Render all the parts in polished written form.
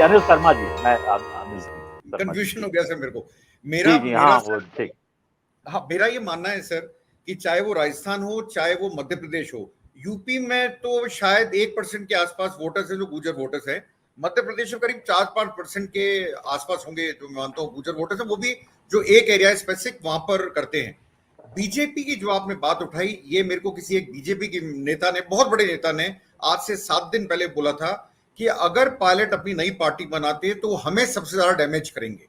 अनिल शर्मा जी, मैं अनिल शर्मा जी। कंफ्यूजन हो गया सर मेरे को। जी मेरा जी, मेरा हाँ सर, वो ठीक। हाँ मेरा ये मानना है सर कि चाहे वो राजस्थान हो चाहे वो मध्य प्रदेश हो, यूपी में तो शायद 1% के आसपास वोटर्स हैं जो गुर्जर वोटर्स हैं। मध्य प्रदेश में करीब 4-5% के आसपास होंगे जो मैं मानता हूँ गुर्जर वोटर्स हैं, वो भी जो एक एरिया स्पेसिफिक वहां पर करते हैं। बीजेपी की जो आपने बात उठाई, ये मेरे को किसी एक बीजेपी की नेता ने, बहुत बड़े नेता ने आज से 7 दिन पहले बोला था कि अगर पायलट अपनी नई पार्टी बनाते तो हमें सबसे ज्यादा डैमेज करेंगे।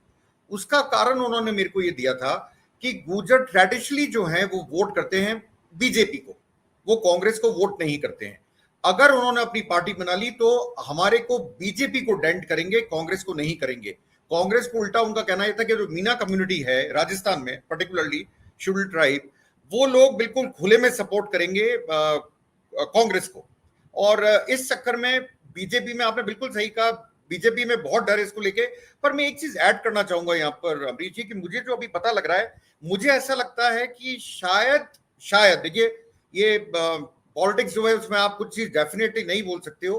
उसका कारण उन्होंने मेरे को ये दिया था कि गुर्जर ट्रेडिशनली जो है वो वोट करते हैं बीजेपी को, वो कांग्रेस को वोट नहीं करते हैं। अगर उन्होंने अपनी पार्टी बना ली तो हमारे को बीजेपी को डेंट करेंगे, कांग्रेस को नहीं करेंगे। कांग्रेस को उल्टा उनका कहना यह था कि जो मीना कम्युनिटी है राजस्थान में पर्टिकुलरली शेड्यूल्ड ट्राइब, वो लोग बिल्कुल खुले में सपोर्ट करेंगे कांग्रेस को। और इस चक्कर में बीजेपी में आपने बिल्कुल सही कहा, बीजेपी में बहुत डर है इसको लेके। पर मैं एक चीज ऐड करना चाहूंगा यहाँ पर अमरीश जी, कि मुझे जो अभी पता लग रहा है, मुझे ऐसा लगता है कि शायद देखिए, ये पॉलिटिक्स जो है उसमें आप कुछ चीज डेफिनेटली नहीं बोल सकते हो।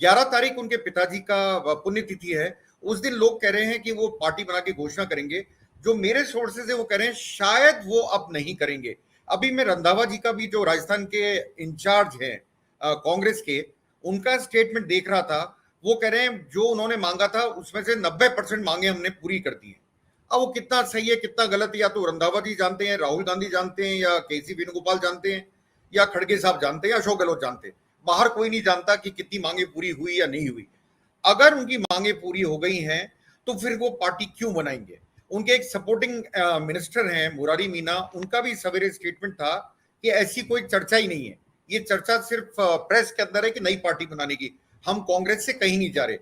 11 तारीख उनके पिताजी का पुण्यतिथि है। उस दिन लोग कह रहे हैं कि वो पार्टी बना के घोषणा करेंगे। जो मेरे सोर्सेज है वो कह रहे हैं शायद वो अब नहीं करेंगे। अभी मैं रंधावा जी का भी, जो राजस्थान के इंचार्ज हैं कांग्रेस के, उनका स्टेटमेंट देख रहा था। वो कह रहे हैं जो उन्होंने मांगा था उसमें से 90% मांगे हमने पूरी कर दी है। अब वो कितना सही है कितना गलत है, या तो रंधावा जी जानते हैं, राहुल गांधी जानते हैं, या केसी वेणुगोपाल जानते हैं, या खड़गे साहब जानते हैं, या अशोक गहलोत जानते हैं। बाहर कोई नहीं जानता कि कितनी मांगे पूरी हुई या नहीं हुई। अगर उनकी मांगे पूरी हो गई हैं तो फिर वो पार्टी क्यों बनाएंगे। उनके एक सपोर्टिंग मिनिस्टर हैं मुरारी मीना, उनका भी सवेरे स्टेटमेंट था कि ऐसी कोई चर्चा ही नहीं है, ये चर्चा सिर्फ प्रेस के अंदर है कि नई पार्टी बनाने की, हम कांग्रेस से कहीं नहीं जा रहे।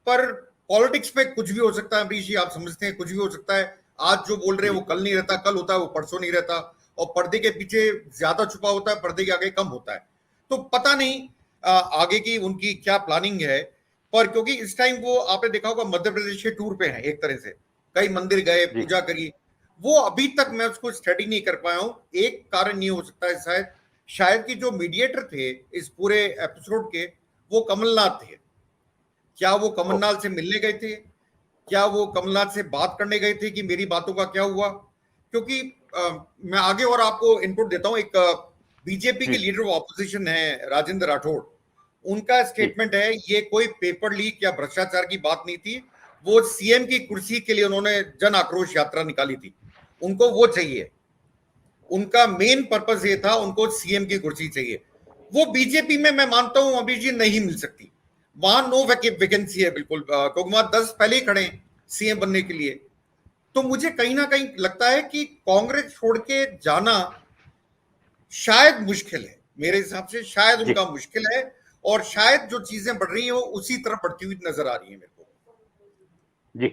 पर पॉलिटिक्स में कुछ भी हो सकता है अमरीश जी, आप समझते हैं कुछ भी हो सकता है। आज जो बोल रहे हैं वो कल नहीं रहता, कल होता है वो परसों नहीं रहता, और पर्दे के पीछे ज्यादा छुपा होता है, पर्दे के आगे कम होता है। तो पता नहीं आगे की उनकी क्या प्लानिंग है। पर क्योंकि इस टाइम वो आपने देखा होगा मध्य प्रदेश के टूर पे हैं, एक तरह से कई मंदिर गए, पूजा करी, वो अभी तक मैं उसको स्टडी नहीं कर पाया हूं। एक कारण ये हो सकता है शायद कि जो मीडिएटर थे इस पूरे एपिसोड के, वो कमलनाथ थे। क्या वो कमलनाथ से मिलने गए थे, क्या वो कमलनाथ से बात करने गए थे कि मेरी बातों का क्या हुआ? क्योंकि मैं आगे और आपको इनपुट देता हूं। एक बीजेपी के लीडर ऑफ ऑपोजिशन है राजेंद्र राठौड़, उनका स्टेटमेंट है ये कोई पेपर लीक या भ्रष्टाचार की बात नहीं थी, वो सीएम की कुर्सी के लिए उन्होंने जन आक्रोश यात्रा निकाली थी, उनको वो चाहिए, उनका मेन पर्पस ये था, उनको सीएम की कुर्सी चाहिए। वो बीजेपी में मैं मानता हूं अभी जी नहीं मिल सकती, वहां नो वैकेंसी है बिल्कुल, क्योंकि वहां 10 पहले ही खड़े हैं सीएम बनने के लिए। तो मुझे कहीं ना कहीं लगता है कि कांग्रेस छोड़ के जाना शायद मुश्किल है, मेरे हिसाब से शायद उनका मुश्किल है, और शायद जो चीजें बढ़ रही हैं वो उसी तरफ बढ़ती हुई नजर आ रही है मेरे को। जी।